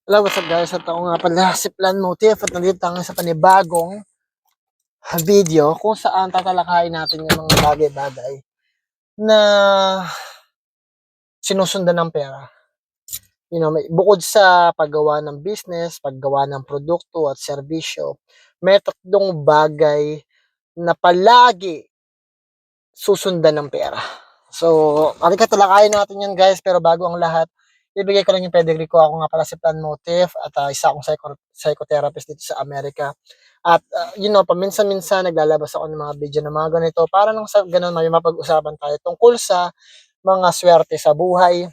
Hello, what's up guys? At ako nga pala si Plan Motif at nandito tayo sa panibagong video kung saan tatalakayin natin yung mga bagay-bagay na sinusundan ng pera. Bukod sa paggawa ng business, paggawa ng produkto at serbisyo, may tatlong bagay na palagi susundan ng pera. So, talakayin natin yan guys, pero bago ang lahat, ibigay ko lang yung pedigree ko. Ako nga pala si Plan Motif at isa akong psychotherapist dito sa Amerika. At paminsan-minsan naglalabas ako ng mga video na mga ganito para lang sa ganun may mapag-usapan tayo tungkol sa mga swerte sa buhay,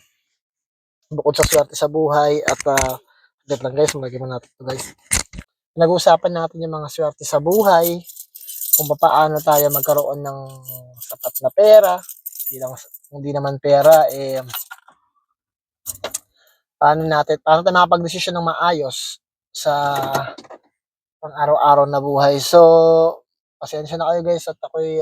bukod sa swerte sa buhay at wait lang guys, magiging natin ito guys. Nag-uusapan natin yung mga swerte sa buhay, kung paano tayo magkaroon ng sapat na pera, hindi naman pera, paano tayo makapag-desisyon ng maayos sa pang-araw-araw na buhay. So, pasensya na kayo guys at ako'y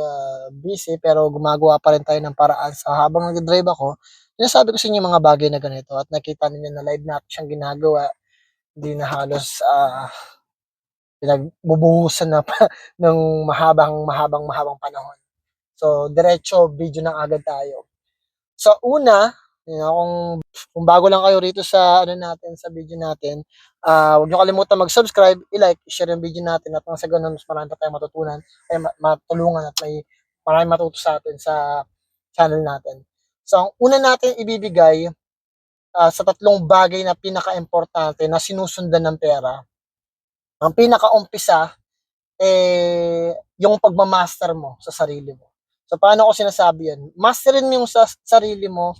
busy pero gumagawa pa rin tayo ng paraan sa habang nag-drive ako. Sinasabi ko sa inyo mga bagay na ganito at nakita ninyo na live natin siyang ginagawa. Hindi na halos pinagbubuhusan na pa ng mahabang panahon. So, diretso video na agad tayo. So, una, kung bago lang kayo rito sa sa video natin, huwag niyo kalimutan mag-subscribe, i-like, i-share yung video natin at nang sa ganun mas marami pa tayong matutunan, ay matulungan at may marami matuto sa atin sa channel natin. So, ang una natin ibibigay sa tatlong bagay na pinaka-importante na sinusundan ng pera. Ang pinaka-umpisa yung pagmamaster mo sa sarili mo. So, paano ko sinasabi yan? Masterin mo yung sa sarili mo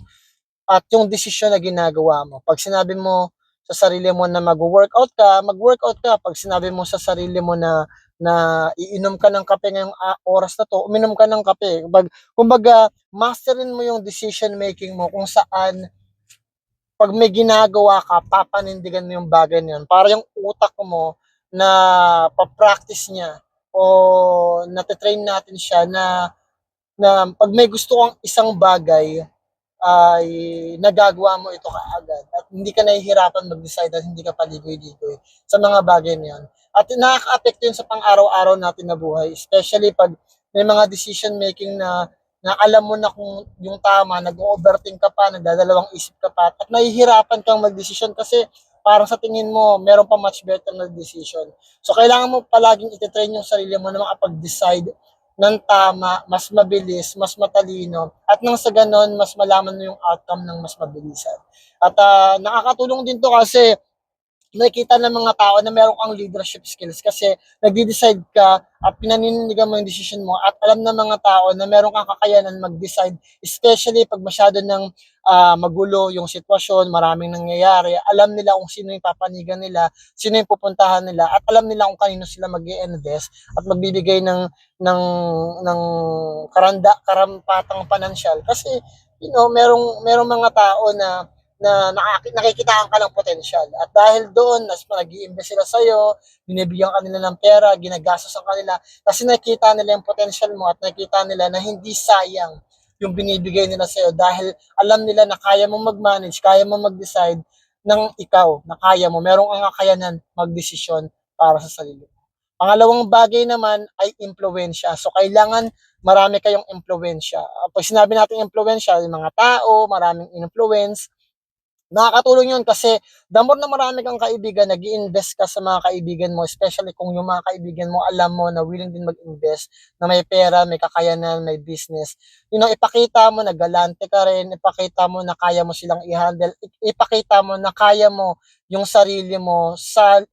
at yung desisyon na ginagawa mo. Pag sinabi mo sa sarili mo na mag-workout ka, mag-workout ka. Pag sinabi mo sa sarili mo na iinom ka ng kape ngayong oras na to, uminom ka ng kape. Kumbaga, masterin mo yung decision making mo kung saan pag may ginagawa ka, papanindigan mo yung bagay na yun. Para yung utak mo na pa-practice niya o natitrain natin siya na pag may gusto kang isang bagay, ay nagagawa mo ito kaagad at hindi ka nahihirapan mag-decide at hindi ka paligoy-ligoy sa mga bagay na yun. At nakaka-apekto yun sa pang-araw-araw natin na buhay, especially pag may mga decision making na alam mo na kung yung tama, nag-overthink ka pa, nagdadalawang isip ka pa, at nahihirapan kang mag-decision kasi parang sa tingin mo, meron pa much better na decision. So, kailangan mo palaging ititrain yung sarili mo na makapag-decide ng tama, mas mabilis, mas matalino, at nang sa ganon, mas malaman mo yung outcome ng mas mabilisan. At nakakatulong din to kasi nakikita ng mga tao na meron kang leadership skills kasi nagde-decide ka at pinaninindigan mo yung decision mo at alam ng mga tao na meron kang kakayanan mag-decide, especially pag masyado ng magulo yung sitwasyon, maraming nangyayari, alam nila kung sino yung papanigan nila, sino yung pupuntahan nila, at alam nila kung kanino sila mag-i-invest at magbibigay ng karampatang financial kasi merong mga tao na nakikitaan ka ng potensyal. At dahil doon, nag-i-invest sila sa'yo, binibigyan ka nila ng pera, ginagastos ang kanila, kasi nakikita nila yung potensyal mo at nakikita nila na hindi sayang yung binibigay nila sa'yo dahil alam nila na kaya mo mag-manage, kaya mo mag-decide ng ikaw, na kaya mo, merong ang kakayanan mag-desisyon para sa sarili mo. Pangalawang bagay naman ay impluwensya. So, kailangan marami kayong impluwensya. Pag sinabi natin impluwensya, yung mga tao, maraming influence, nakakatulong yun kasi the more na marami kang kaibigan, nag-i-invest ka sa mga kaibigan mo, especially kung yung mga kaibigan mo, alam mo na willing din mag-invest, na may pera, may kakayanan, may business. Ipakita mo na galante ka rin, ipakita mo na kaya mo silang i-handle, ipakita mo na kaya mo yung sarili mo sa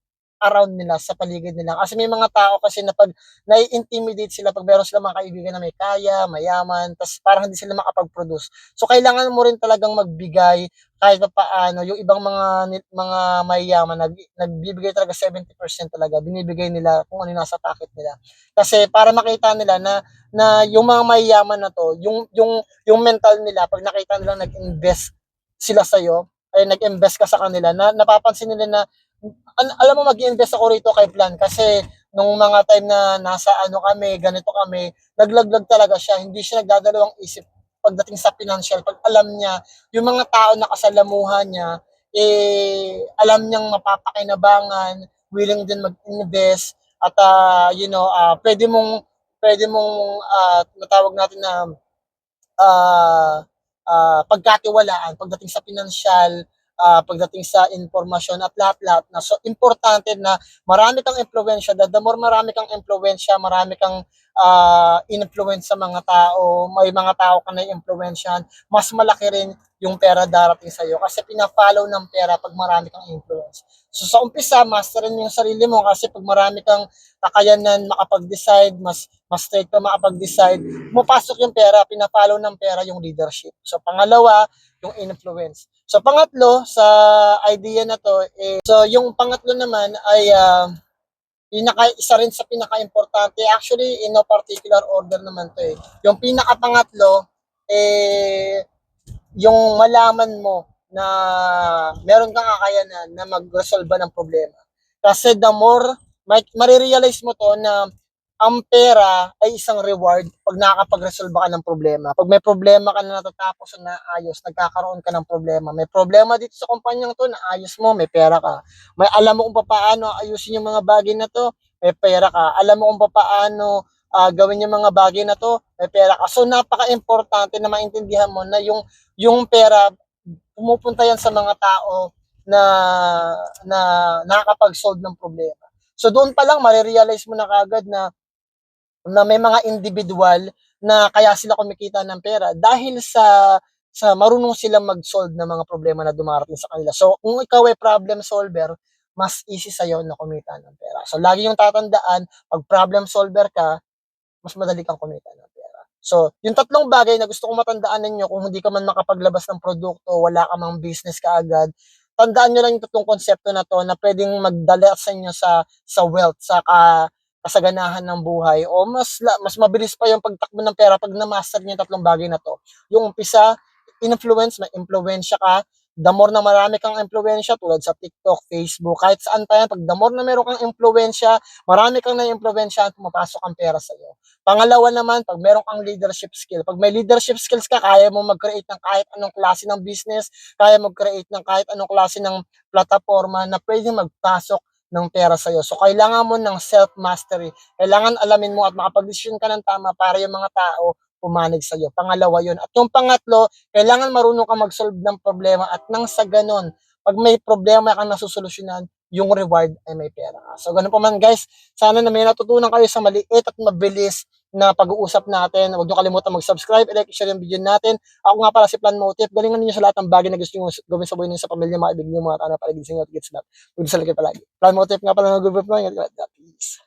around nila, sa paligid nila. Kasi may mga tao kasi na pag nai-intimidate sila, pag meron silang mga kaibigan na may kaya, mayaman, tas parang hindi sila makapag-produce. So, kailangan mo rin talagang magbigay kahit pa paano, yung ibang mga mayayaman, nagbibigay talaga 70% talaga, binibigay nila kung ano nasa pocket nila. Kasi para makita nila na yung mga mayayaman na to, yung mental nila, pag nakita nila nag-invest sila sa'yo, ay nag-invest ka sa kanila, na napapansin nila na, alam mo, mag-invest ako rito kay Plan kasi nung mga time na nasa kami, ganito kami, naglaglag talaga siya, hindi siya nagdadalawang isip pagdating sa financial, pag alam niya, yung mga tao na kasalamuhan niya, alam niyang mapapakinabangan, willing din mag-invest at pwede mong natawag natin na ah, pagkatiwalaan pagdating sa pinansyal, pagdating sa impormasyon at lahat-lahat na. So, importante na marami kang impluwensya. The more marami kang impluwensya, marami kang influence sa mga tao, may mga tao ka na impluwensyahan, mas malaki rin yung pera darating sa'yo kasi pina-follow ng pera pag marami kang influence. So, sa umpisa, masterin mo yung sarili mo kasi pag marami kang kakayanan makapag-decide, mas straight ka makapag-decide, pumapasok yung pera, pina-follow ng pera yung leadership. So, pangalawa, yung influence. So, pangatlo, sa idea na to, so yung pangatlo naman ay isa rin sa pinaka-importante. Actually, in no particular order naman to eh. Yung pinaka-pangatlo, yung malaman mo na meron kang kakayanan na mag-resolve ng problema. Kasi the more, marirealize mo to na ang pera ay isang reward pag nakakapag-resolve ka ng problema. Pag may problema ka na natatapos na naayos, nagkakaroon ka ng problema. May problema dito sa kumpanyang to, naayos mo, may pera ka. May alam mo kung paano ayusin yung mga bagay na to, may pera ka. Alam mo kung paano gawin yung mga bagay na to, may pera ka. So, napaka-importante na maintindihan mo na yung pera, pumupunta yan sa mga tao na na nakakapag-solve ng problema. So doon pa lang marirealize mo na kagad na may mga individual na kaya sila kumikita ng pera dahil sa marunong silang mag-solve ng mga problema na dumarating sa kanila. So kung ikaw ay problem solver, mas easy sa'yo na kumita ng pera. So lagi yung tatandaan, pag problem solver ka, mas madali kang kumita ng pera. So, yung tatlong bagay na gusto kong matandaan ninyo kung hindi ka man makapaglabas ng produkto, wala ka mang business kaagad, tandaan nyo lang yung tatlong konsepto na to na pwedeng magdala sa inyo sa wealth, sa kasaganahan ng buhay o mas mabilis pa yung pagtakbo ng pera pag na-master niyo yung tatlong bagay na to. Yung umpisa, influence, may impluwensya ka. The more na marami kang impluwensya tulad sa TikTok, Facebook, kahit saan pa yan, pag the more na meron kang impluwensya, marami kang na-impluwensya, pumapasok ang pera sa iyo. Pangalawa naman, pag meron kang leadership skill. Pag may leadership skills ka, kaya mo mag-create ng kahit anong klase ng business, kaya mag-create ng kahit anong klase ng plataforma na pwedeng magpasok ng pera sa'yo. So, kailangan mo ng self-mastery. Kailangan alamin mo at makapag-decision ka ng tama para yung mga tao pumanig sa'yo. Pangalawa yun. At yung pangatlo, kailangan marunong ka mag-solve ng problema at nang sa ganon, pag may problema kang nasusolusyonan, yung reward ay may pera ka. So, ganun pa man guys, sana na may natutunan kayo sa maliit at mabilis na pag-uusap natin. Huwag niyo kalimutan mag-subscribe, like, share yung video natin. Ako nga pala si Plan Motive. Galingan niyo sa lahat ng bagay na gusto niyo gawin sa buhay niyo, sa pamilya, mga ibig niyo, mga tanong, paligid sa inyo at gets na. Huwag sa lagi palagi. Plan Motive nga pala ng group na. Peace.